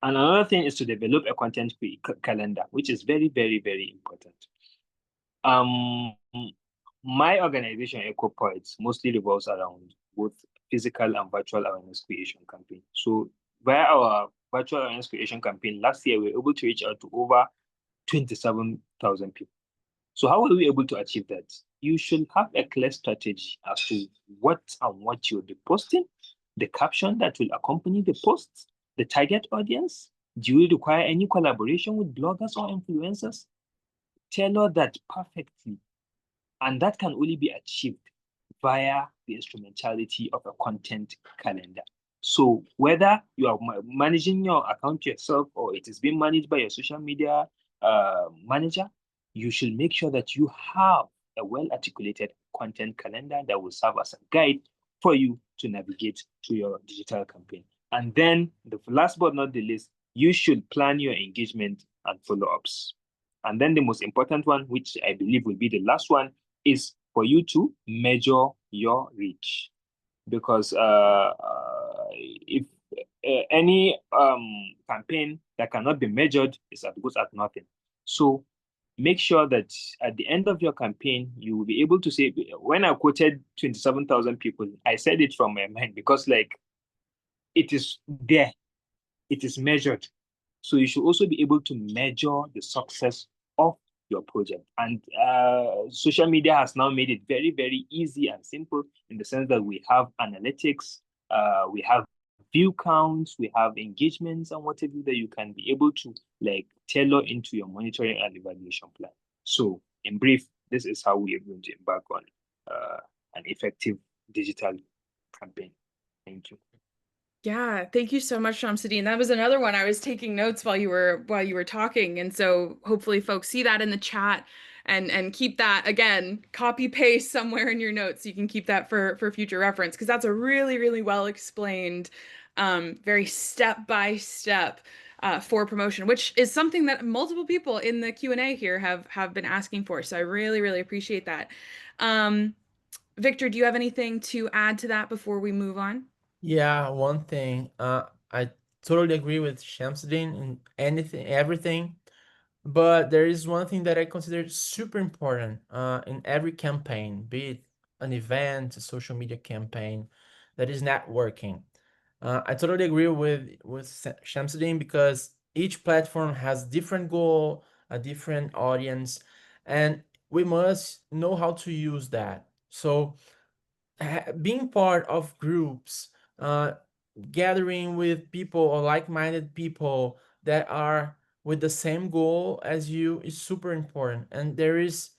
And another thing is to develop a content calendar, which is very, very, very important. My organization, EcoPoets, mostly revolves around both physical and virtual awareness creation campaign. So via our virtual awareness creation campaign last year, we were able to reach out to over 27,000 people. So how were we able to achieve that? You should have a clear strategy as to what you'll be posting, the caption that will accompany the posts, the target audience. Do you require any collaboration with bloggers or influencers? Tailor that perfectly. And that can only be achieved via the instrumentality of a content calendar. So whether you are managing your account yourself or it is being managed by your social media manager, you should make sure that you have a well-articulated content calendar that will serve as a guide for you to navigate through your digital campaign. And then the last but not the least, you should plan your engagement and follow-ups. And then the most important one, which I believe will be the last one, is for you to measure your reach. Because if any campaign that cannot be measured is goes at nothing. So make sure that at the end of your campaign, you will be able to say, when I quoted 27,000 people, I said it from my mind because it is there, it is measured. So you should also be able to measure the success of your project. And social media has now made it very, very easy and simple in the sense that we have analytics, we have view counts, we have engagements and whatever that you can be able to tailor into your monitoring and evaluation plan. So in brief, this is how we are going to embark on an effective digital campaign. Thank you. Yeah, thank you so much, Shamsuddeen. That was another one. I was taking notes while you were talking, and so hopefully folks see that in the chat and keep that again, copy paste somewhere in your notes so you can keep that for future reference because that's a really well explained, very step by step for promotion, which is something that multiple people in the Q&A here have been asking for. So I really appreciate that. Victor, do you have anything to add to that before we move on? Yeah, one thing. I totally agree with Shamsuddin in anything, everything. But there is one thing that I consider super important in every campaign, be it an event, a social media campaign, that is networking. I totally agree with Shamsuddin because each platform has different goal, a different audience, and we must know how to use that. So being part of groups, uh, gathering with people or like-minded people that are with the same goal as you is super important. And there is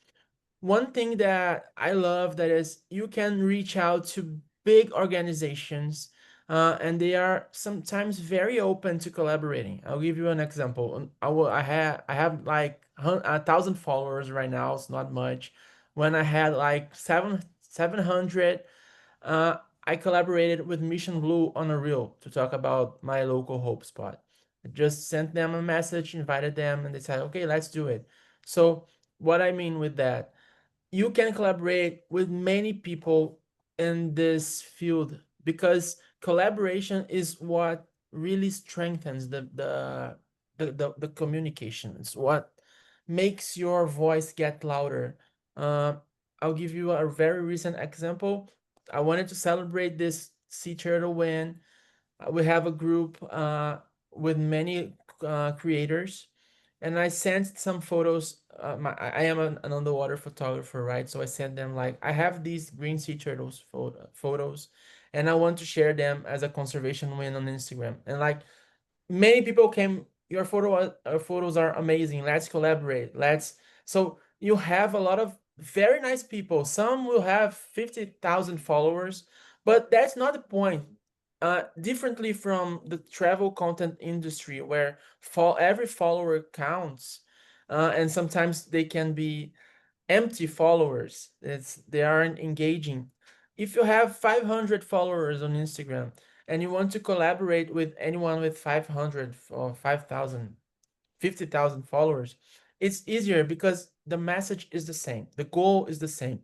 one thing that I love that is you can reach out to big organizations, and they are sometimes very open to collaborating. I'll give you an example. I have like 1,000 followers right now. It's not much. When I had like 700, uh, I collaborated with Mission Blue on a reel to talk about my local hope spot. I just sent them a message, invited them, and they said, okay, let's do it. So, what I mean with that, you can collaborate with many people in this field because collaboration is what really strengthens the communication. It's what makes your voice get louder. Uh, I'll give you a very recent example. I wanted to celebrate this sea turtle win. We have a group with many creators, and I sent some photos. I am an underwater photographer, right? So I sent them like I have these green sea turtles photos, and I want to share them as a conservation win on Instagram. And like many people came, your photos are amazing, let's collaborate, let's. So you have a lot of very nice people, some will have 50,000 followers, but that's not the point. Differently from the travel content industry where every follower counts, and sometimes they can be empty followers. They aren't engaging. If you have 500 followers on Instagram and you want to collaborate with anyone with 500 or 5,000, 50,000 followers, it's easier because the message is the same. The goal is the same.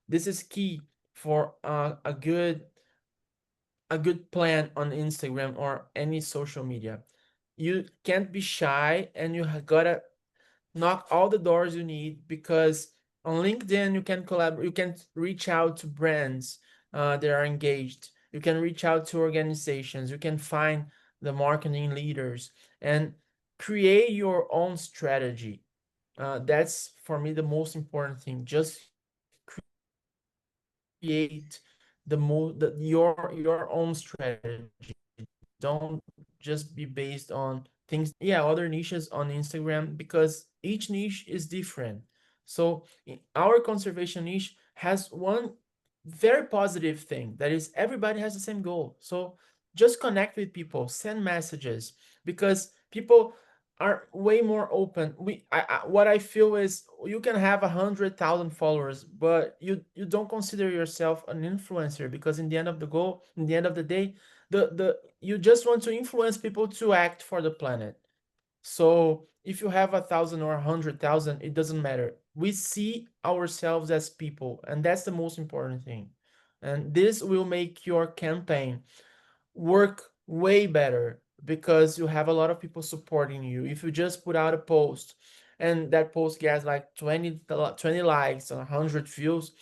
This is key for a good plan on Instagram or any social media. You can't be shy and you gotta knock all the doors you need because on LinkedIn you can collaborate, you can reach out to brands that are engaged. You can reach out to organizations. You can find the marketing leaders and create your own strategy. That's for me the most important thing. Just create your own strategy. Don't just be based on things, yeah, other niches on Instagram, because each niche is different. So our conservation niche has one very positive thing, that is everybody has the same goal. So just connect with people, send messages, because people are way more open. What I feel is you can have 100,000 followers, but you don't consider yourself an influencer, because in the end of the day, the you just want to influence people to act for the planet. So if you have 1,000 or 100,000, it doesn't matter. We see ourselves as people, and that's the most important thing. And this will make your campaign work way better because you have a lot of people supporting you. If you just put out a post and that post gets like 20 likes and 100 views,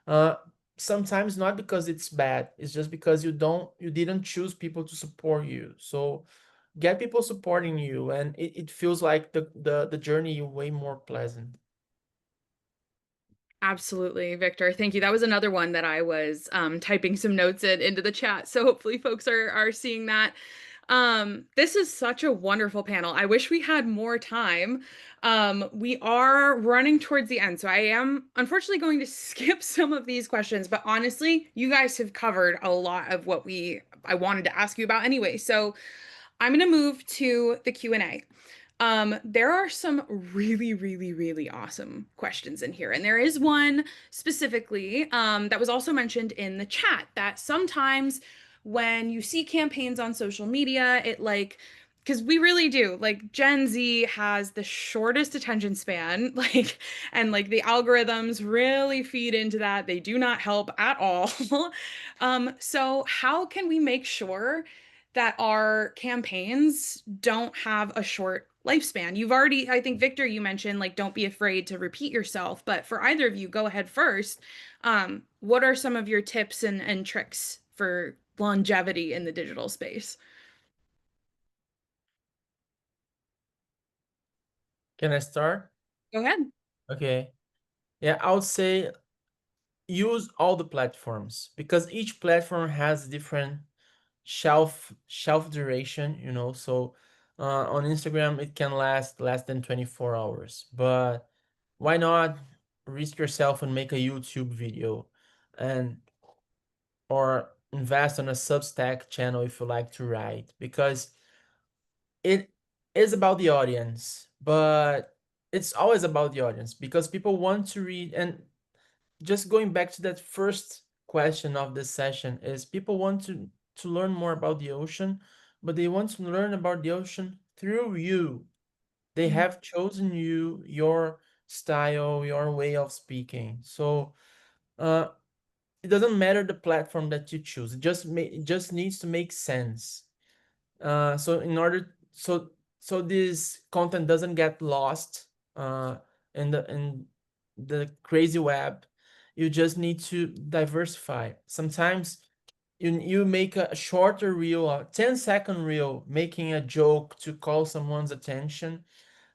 uh, sometimes not because it's bad, it's just because you didn't choose people to support you. So get people supporting you, and it feels like the journey way more pleasant. Absolutely, Victor. Thank you. That was another one that I was typing some notes into the chat. So hopefully folks are seeing that. This is such a wonderful panel. I wish we had more time. We are running towards the end, so I am unfortunately going to skip some of these questions, but honestly, you guys have covered a lot of what I wanted to ask you about anyway. So I'm going to move to the Q&A. There are some really, really, really awesome questions in here. And there is one specifically that was also mentioned in the chat that sometimes when you see campaigns on social media, it like, because we really do, like Gen Z has the shortest attention span, like, and like the algorithms really feed into that. They do not help at all. So how can we make sure that our campaigns don't have a short lifespan? You've already, I think, Victor, you mentioned like don't be afraid to repeat yourself, but for either of you, go ahead first. What are some of your tips and tricks for longevity in the digital space? Can I start? Go ahead. Okay. Yeah, I would say use all the platforms because each platform has different shelf duration, you know. So on Instagram it can last less than 24 hours, but why not risk yourself and make a YouTube video and or invest on a Substack channel if you like to write, because it is about the audience, but it's always about the audience because people want to read. And just going back to that first question of this session is people want to learn more about the ocean, but they want to learn about the ocean through you. They Mhm. have chosen you, your style, your way of speaking. So uh it doesn't matter the platform that you choose. It just needs to make sense. So in order so this content doesn't get lost uh, in the crazy web, you just need to diversify. Sometimes you make a shorter reel, a 10-second reel, making a joke to call someone's attention,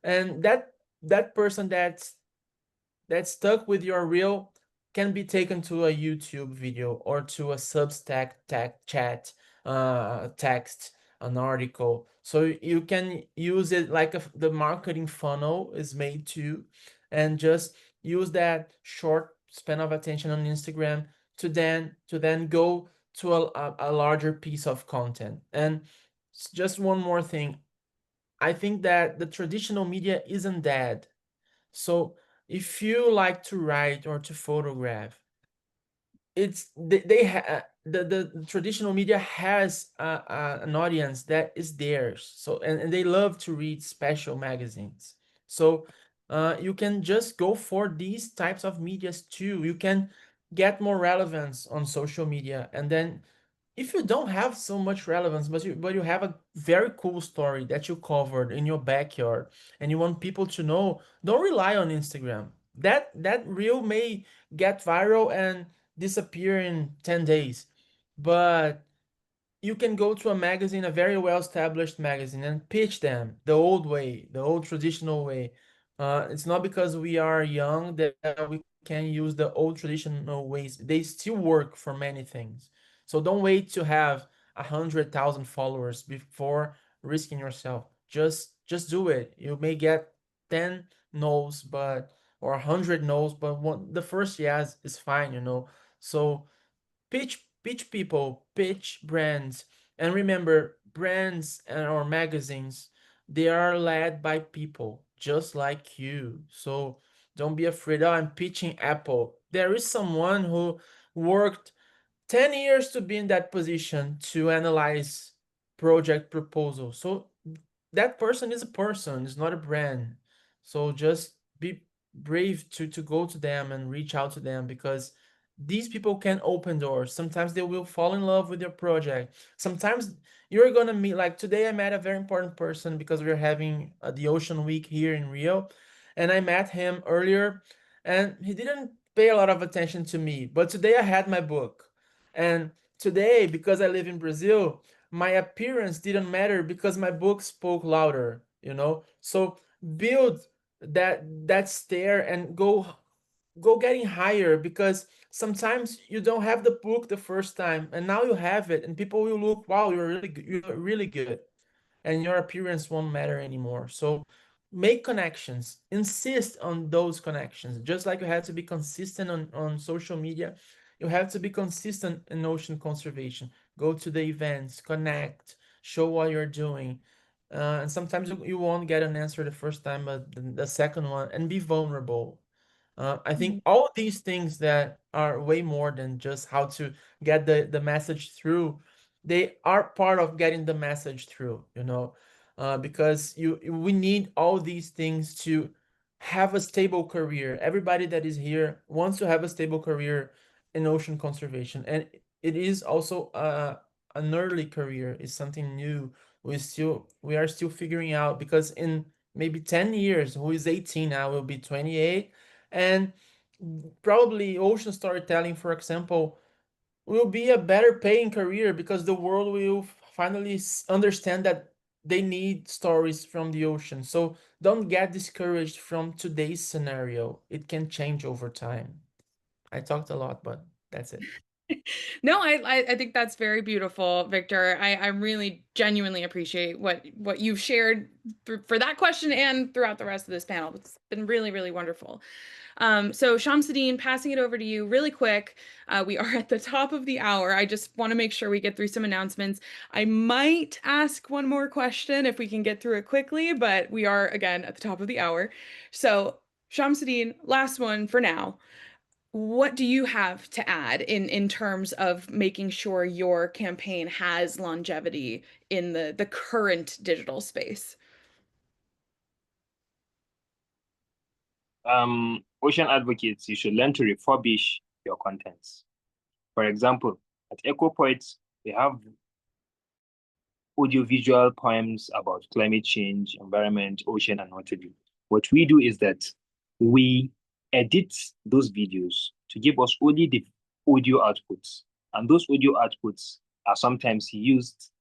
and that person that's stuck with your reel can be taken to a YouTube video or to a Substack chat, text, an article. So you can use it like the marketing funnel is made to, and just use that short span of attention on Instagram to then go to a larger piece of content. And just one more thing, I think that the traditional media isn't dead. So if you like to write or to photograph, it's the traditional media has an audience that is theirs. So and they love to read special magazines. So you can just go for these types of medias too. You can get more relevance on social media, and then if you don't have so much relevance, but you have a very cool story that you covered in your backyard and you want people to know, don't rely on Instagram. That reel may get viral and disappear in 10 days, but you can go to a magazine, a very well established magazine, and pitch them the old way, the old traditional way. It's not because we are young that we can use the old traditional ways. They still work for many things. So don't wait to have 100,000 followers before risking yourself. Just do it. You may get 10 no's, but or 100 no's, but the first yes is fine, you know. So pitch people, pitch brands, and remember, brands and or magazines, they are led by people just like you. So don't be afraid. Oh, I'm pitching Apple. There is someone who worked 10 years to be in that position to analyze project proposals. So that person is a person, it's not a brand. So just be brave to go to them and reach out to them, because these people can open doors. Sometimes they will fall in love with your project. Sometimes you're gonna meet, like today I met a very important person because we're having the Ocean Week here in Rio, and I met him earlier, and he didn't pay a lot of attention to me. But today I had my book, and today, because I live in Brazil, my appearance didn't matter because my book spoke louder. So build that stare and go getting higher, because sometimes you don't have the book the first time and now you have it and people will look, wow, you're really good, you're really good, and your appearance won't matter anymore. So make connections, insist on those connections. Just like you have to be consistent on social media, you have to be consistent in ocean conservation. Go to the events, connect, show what you're doing. And sometimes you won't get an answer the first time, but the second one, and be vulnerable. I think all these things that are way more than just how to get the message through, they are part of getting the message through, because we need all these things to have a stable career. Everybody that is here wants to have a stable career in ocean conservation, and it is also an early career. It's something new. We are still figuring out, because in maybe 10 years, who is 18 now will be 28, and probably ocean storytelling, for example, will be a better paying career, because the world will finally understand that they need stories from the ocean. So don't get discouraged from today's scenario. It can change over time. I talked a lot, but that's it. No, I think that's very beautiful, Victor. I really genuinely appreciate what you've shared for that question and throughout the rest of this panel. It's been really, really wonderful. So Shamsuddeen, passing it over to you really quick. We are at the top of the hour. I just want to make sure we get through some announcements. I might ask one more question if we can get through it quickly, but we are again at the top of the hour. So Shamsuddeen, last one for now. What do you have to add in terms of making sure your campaign has longevity in the current digital space? Ocean advocates, you should learn to refurbish your contents. For example, at EcoPoets, we have audiovisual poems about climate change, environment, ocean, and what to do. What we do is that we edit those videos to give us only the audio outputs. And those audio outputs are sometimes used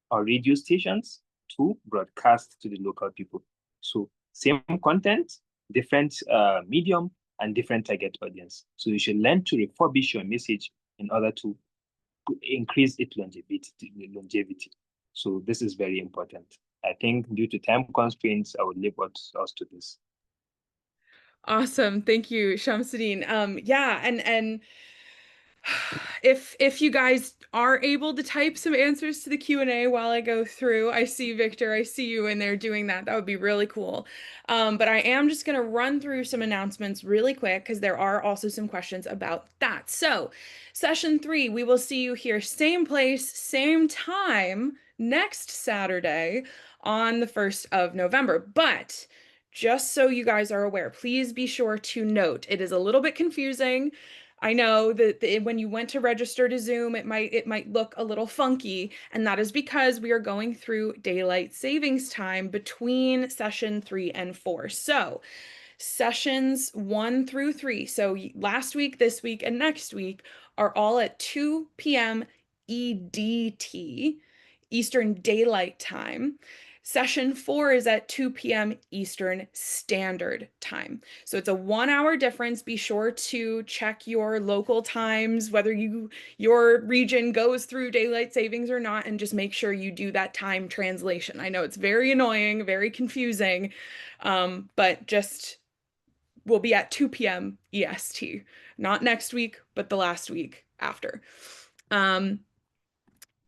on radio stations to broadcast to the local people. So same content, different medium, and different target audience. So you should learn to refurbish your message in order to increase its longevity. So this is very important. I think due to time constraints, I would leave us to this. Awesome. Thank you, Shamsuddin. Yeah, and if you guys are able to type some answers to the Q&A while I go through, I see Victor, I see you in there doing that. That would be really cool. But I am just going to run through some announcements really quick because there are also some questions about that. So, session 3, we will see you here, same place, same time next Saturday on the 1st of November. But just so you guys are aware, please be sure to note, it is a little bit confusing. I know that when you went to register to Zoom, it might look a little funky, and that is because we are going through daylight savings time between session 3 and 4. So sessions 1 through 3, so last week, this week, and next week, are all at 2 p.m. EDT, Eastern Daylight Time. Session 4 is at 2 p.m. Eastern Standard Time. So it's a 1-hour difference. Be sure to check your local times, whether your region goes through daylight savings or not, and just make sure you do that time translation. I know it's very annoying, very confusing, but just we'll be at 2 p.m. EST, not next week, but the last week after.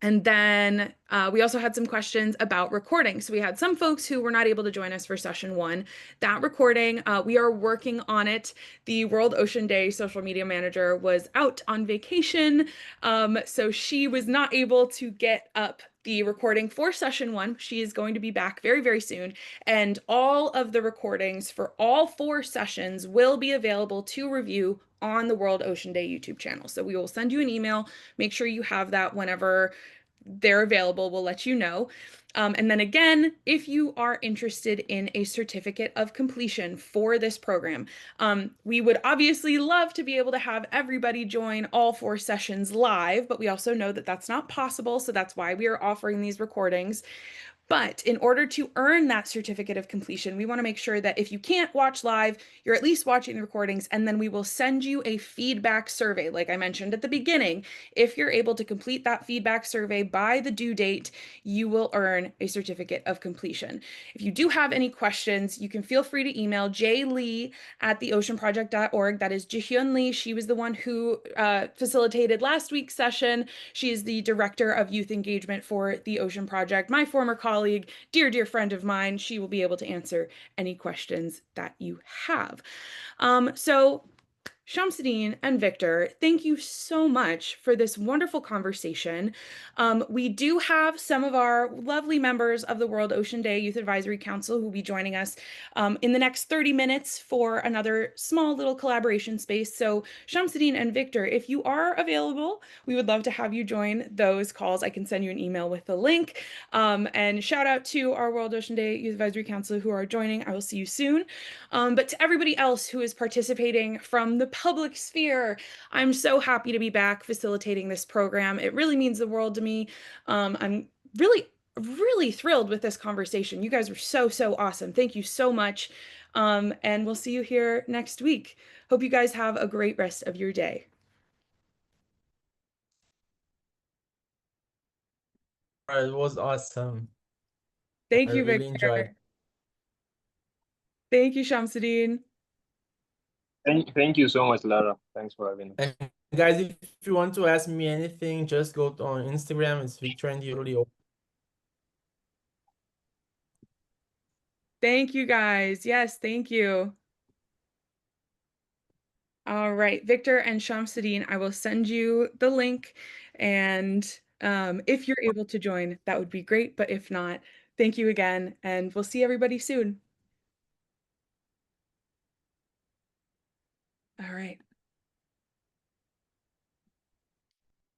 And then we also had some questions about recording. So we had some folks who were not able to join us for session 1. That recording, we are working on it. The World Ocean Day social media manager was out on vacation, so she was not able to get up the recording for session 1. She is going to be back very, very soon. And all of the recordings for all 4 sessions will be available to review on the World Ocean Day YouTube channel. So we will send you an email. Make sure you have that whenever they're available. We'll let you know. And then again, if you are interested in a certificate of completion for this program, we would obviously love to be able to have everybody join all 4 sessions live, but we also know that that's not possible. So that's why we are offering these recordings. But in order to earn that certificate of completion, we want to make sure that if you can't watch live, you're at least watching the recordings, and then we will send you a feedback survey. Like I mentioned at the beginning, if you're able to complete that feedback survey by the due date, you will earn a certificate of completion. If you do have any questions, you can feel free to email jlee@theoceanproject.org. That is Jihyun Lee. She was the one who facilitated last week's session. She is the director of youth engagement for the Ocean Project, my former colleague, dear friend of mine. She will be able to answer any questions that you have. So Shamsuddeen and Victor, thank you so much for this wonderful conversation. We do have some of our lovely members of the World Ocean Day Youth Advisory Council who will be joining us in the next 30 minutes for another small little collaboration space. So Shamsuddeen and Victor, if you are available, we would love to have you join those calls. I can send you an email with the link. And shout out to our World Ocean Day Youth Advisory Council who are joining. I will see you soon. But to everybody else who is participating from the public sphere, I'm so happy to be back facilitating this program. It really means the world to me. I'm really thrilled with this conversation. You guys were so awesome. Thank you so much. And we'll see you here next week. Hope you guys have a great rest of your day. It was awesome. Thank I you, really enjoyed. Victor. Thank you, Shamsuddin. Thank you so much, Lara. Thanks for having us. And guys, if you want to ask me anything, just go on Instagram. It's Victor and Yuli. Thank you, guys. Yes, thank you. All right, Victor and Shamsuddin, I will send you the link. And if you're able to join, that would be great. But if not, thank you again. And we'll see everybody soon. All right.